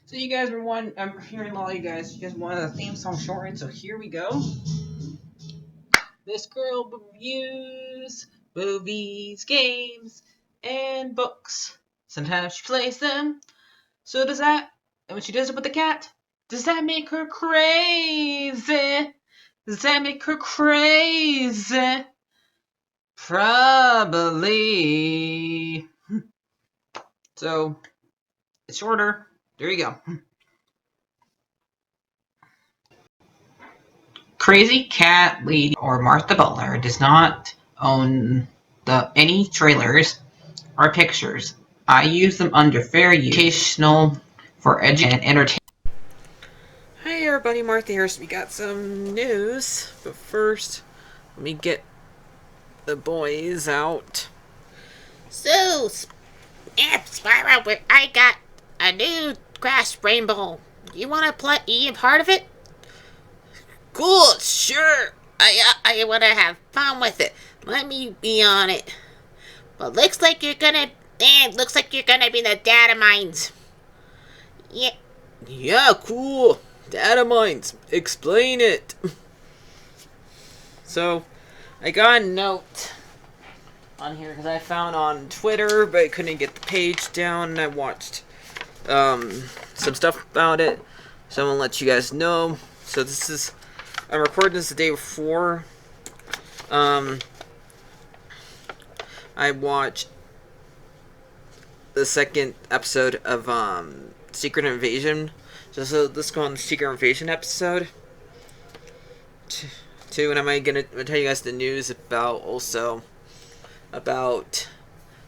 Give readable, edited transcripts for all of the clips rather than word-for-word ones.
So you guys were one. I'm hearing a lot of you guys. You guys wanted a theme song shortened, so here we go. This girl reviews movies, games, and books. Sometimes she plays them. So does that. And when she does it with the cat, does that make her crazy? Does that make her crazy? Probably. So it's shorter. There you go. Crazycatlady or Martha Butler does not own any trailers or pictures. I use them under fair use, educational, for education and entertainment. Hey everybody, Martha here. So we got some news, but first, let me get the boys out. So, Spyro, I got a new Crash Rainbow. You want to play? You part of it? Cool, sure. I want to have fun with it. Let me be on it. But looks like you're gonna. Looks like you're gonna be the data mines. Yeah. Yeah, cool. Data mines. Explain it. So, I got a note on here because I found on Twitter, but I couldn't get the page down. And I watched some stuff about it, so I'm gonna let you guys know. So I'm recording this the day before. I watched the second episode of Secret Invasion. So let's go on the Secret Invasion episode. Two, and I'm gonna tell you guys the news about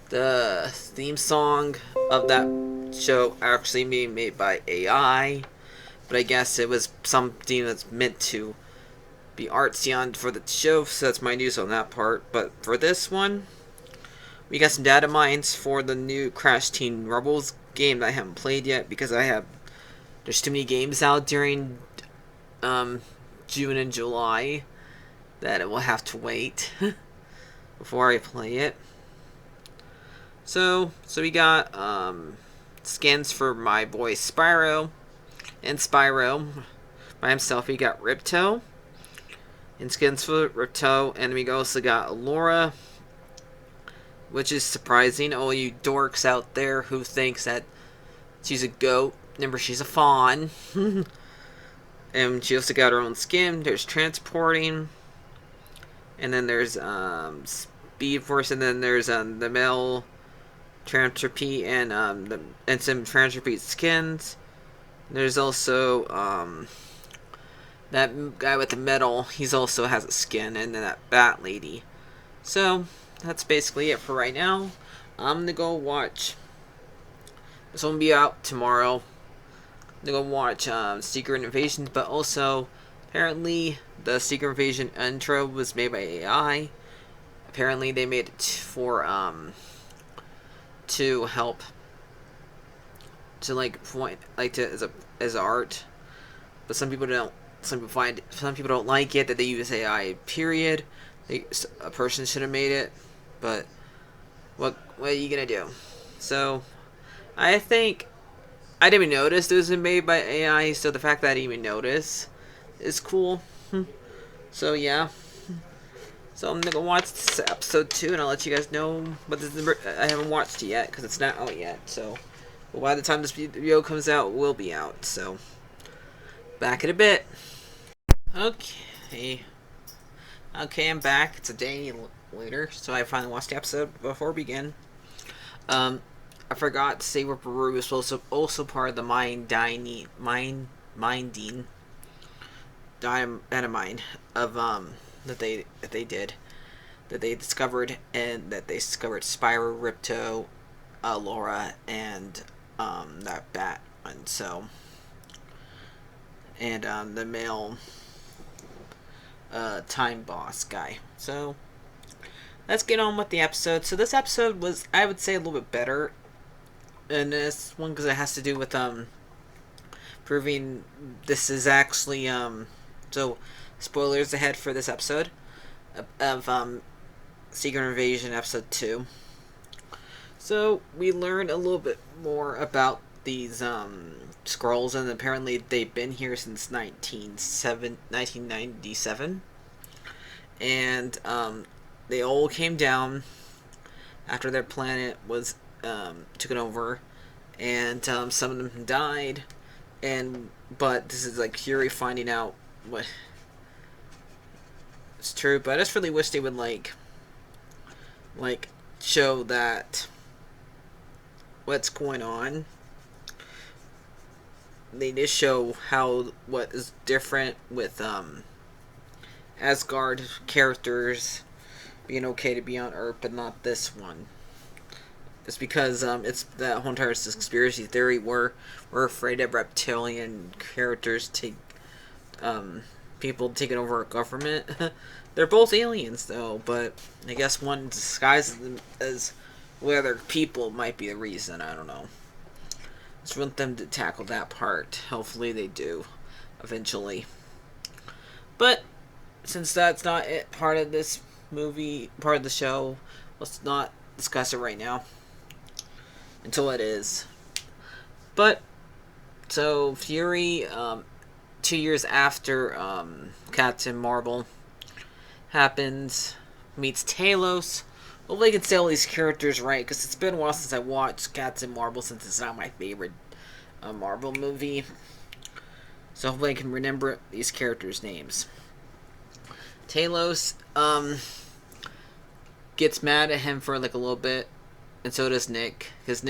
the theme song of that show actually being made by AI, but I guess it was something that's meant to be artsy on for the show, so that's my news on that part. But for this one, we got some data mines for the new Crash Team Rebels game that I haven't played yet because there's too many games out during June and July that it will have to wait before I play it. So we got skins for my boy Spyro and Spyro by himself. We got Ripto and skins for Ripto, and we also got Laura, which is surprising. All you dorks out there who thinks that she's a goat, remember she's a fawn. And she also got her own skin. There's transporting, and then there's Speed Force, and then there's the male Trantropy and some Trantropy skins. There's also that guy with the medal. He's also has a skin, and then that Bat Lady. So that's basically it for right now. I'm gonna go watch. This will be out tomorrow. I'm gonna go watch Secret Invasion, but also apparently the Secret Invasion intro was made by AI. Apparently they made it for to help to as art, but some people don't. Some people don't like it that they use AI. Period. A person should have made it, but what are you gonna do? So I think I didn't even notice it was made by AI. So the fact that I didn't even notice is cool. So yeah. So I'm gonna watch this episode 2, and I'll let you guys know. But I haven't watched it yet because it's not out yet. So by the time this video comes out, it will be out. So back in a bit. Okay, I'm back. It's a day later, so I finally watched the episode before we begin. I forgot to say what Peru was also part of the minding dynamine of that they discovered, and that they discovered Spyro, Ripto, Laura, and that bat, and so and the male time boss guy. So let's get on with the episode. So this episode was, I would say, a little bit better than this one because it has to do with proving this is actually so spoilers ahead for this episode of Secret Invasion episode 2. So we learned a little bit more about these scrolls, and apparently they've been here since 1997, and they all came down after their planet was taken over, and some of them died, and but this is like Fury finding out what it's true. But I just really wish they would like show that what's going on. They just show how what is different with Asgard characters being okay to be on Earth, but not this one. It's because it's that whole entire conspiracy theory. We're afraid of reptilian characters take people taking over our government. They're both aliens though, but I guess one disguises them as whether people might be the reason. I don't know. Just want them to tackle that part. Hopefully they do eventually. But since that's not it, part of this movie, part of the show, let's not discuss it right now until it is. But so Fury, 2 years after Captain Marvel happens, meets Talos. Hopefully I can say all these characters right, because it's been a while since I watched Captain Marvel, since it's not my favorite Marvel movie. So hopefully I can remember these characters' names. Talos gets mad at him for like a little bit, and so does Nick, because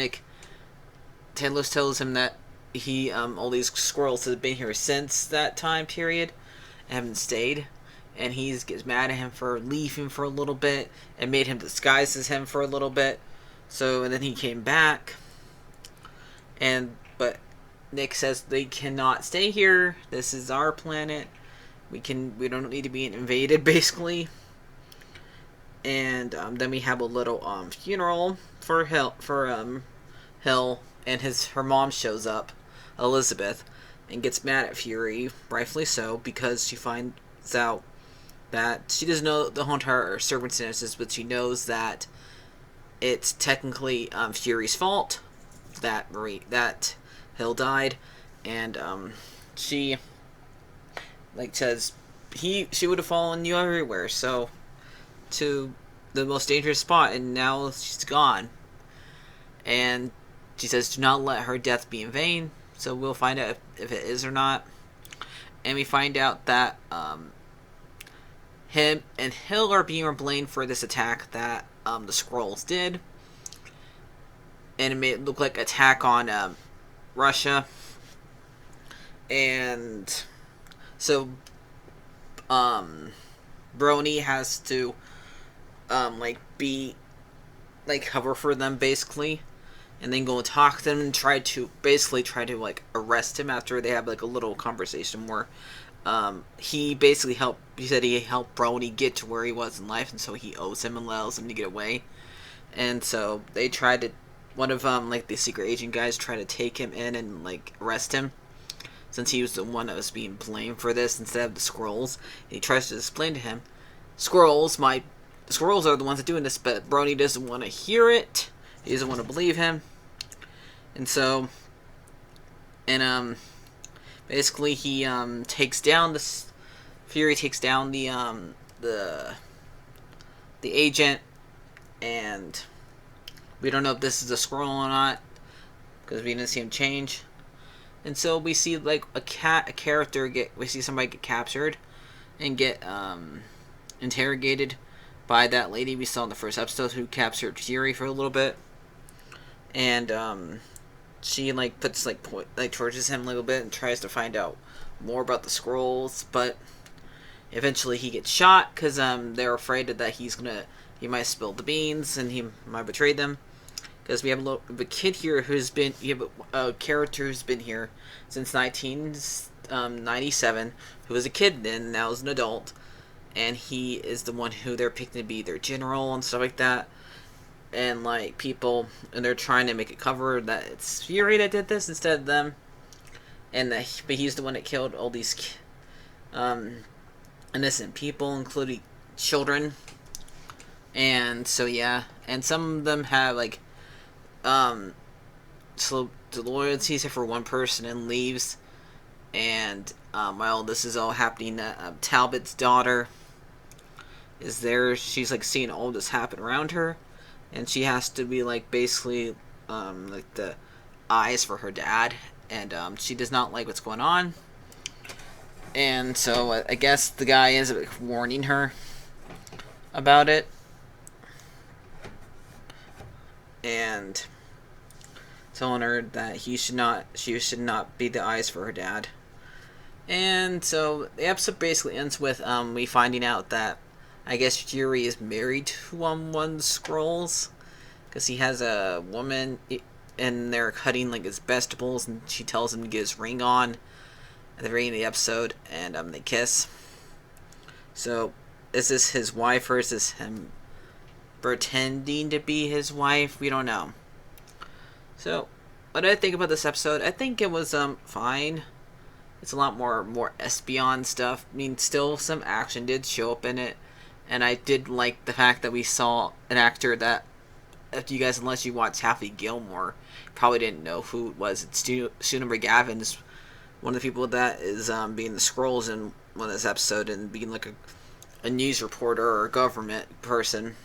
Talos tells him that he all these squirrels have been here since that time period and haven't stayed, and he gets mad at him for leaving for a little bit and made him disguise as him for a little bit. So and then he came back, but Nick says they cannot stay here. This is our planet. We don't need to be invaded, basically. And then we have a little funeral for Hill, and her mom shows up, Elizabeth, and gets mad at Fury, rightfully so, because she finds out that she doesn't know the whole entire circumstances, but she knows that it's technically Fury's fault that Hill died, and she says she would have followed you everywhere, so to the most dangerous spot, and now she's gone. And she says, do not let her death be in vain. So we'll find out if it is or not. And we find out that him and Hill are being blamed for this attack that the Skrulls did. And it made it look like an attack on Russia. And so Brony has to cover for them, basically, and then go and talk to them and try to arrest him after they have a little conversation where he said he helped Brony get to where he was in life, and so he owes him and allows him to get away. And so they tried to, one of the secret agent guys tried to take him in and arrest him, since he was the one that was being blamed for this instead of the Skrulls. And he tries to explain to him, Skrulls are the ones that are doing this, but Brony doesn't want to hear it. He doesn't want to believe him. And so, basically he takes down Fury takes down the agent, and we don't know if this is a Skrull or not, because we didn't see him change. And so we see we see somebody get captured and get interrogated by that lady we saw in the first episode who captured Fury for a little bit. And she puts tortures him a little bit and tries to find out more about the Skrulls, but eventually he gets shot because they're afraid that he might spill the beans and he might betray them. Because we have a kid here a character who's been here since 1997, who was a kid then, now is an adult, and he is the one who they're picking to be their general and stuff like that. And people, and they're trying to make it cover that it's Fury that did this instead of them, but he's the one that killed all these innocent people, including children. And so yeah, and some of them have so the loyalty except for one person and leaves. And while this is all happening, Talbot's daughter is there. She's like seeing all this happen around her, and she has to be like basically like the eyes for her dad, and she does not like what's going on. And so I guess the guy is warning her about it, and telling her that she should not be the eyes for her dad. And so the episode basically ends with we finding out that I guess Fury is married to one of the Skrulls, because he has a woman and they're cutting like his vegetables, and she tells him to get his ring on at the very end of the episode, and they kiss. So is this his wife, or is this him pretending to be his wife? We don't know. So what did I think about this episode? I think it was fine. It's a lot more Espeon stuff. I mean, still some action did show up in it, and I did like the fact that we saw an actor that, if you guys, unless you watched Happy Gilmore, probably didn't know who it was. It's Stuart Gavin's one of the people that is being the Skrulls in one of this episode, and being like a news reporter or a government person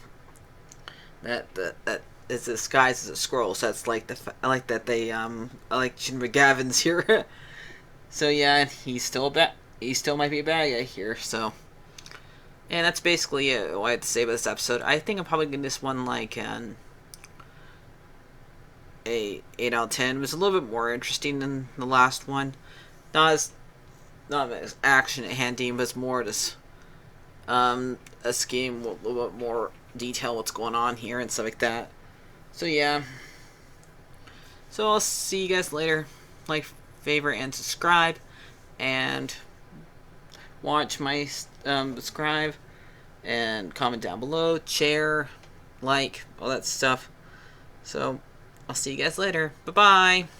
that is disguised as a Skrull. So that's like I like that they I like Stuart Gavin's here. So yeah, he's still he still might be a bad guy here. So, and that's basically it. What I had to say about this episode. I think I'm probably giving this one like an 8 out of 10. It was a little bit more interesting than the last one. Not as action handy, but it's more just a scheme with a little bit more detail what's going on here and stuff like that. So yeah. So I'll see you guys later. Like, favorite, and subscribe, and watch my subscribe, and comment down below, share, like, all that stuff. So I'll see you guys later. Bye bye.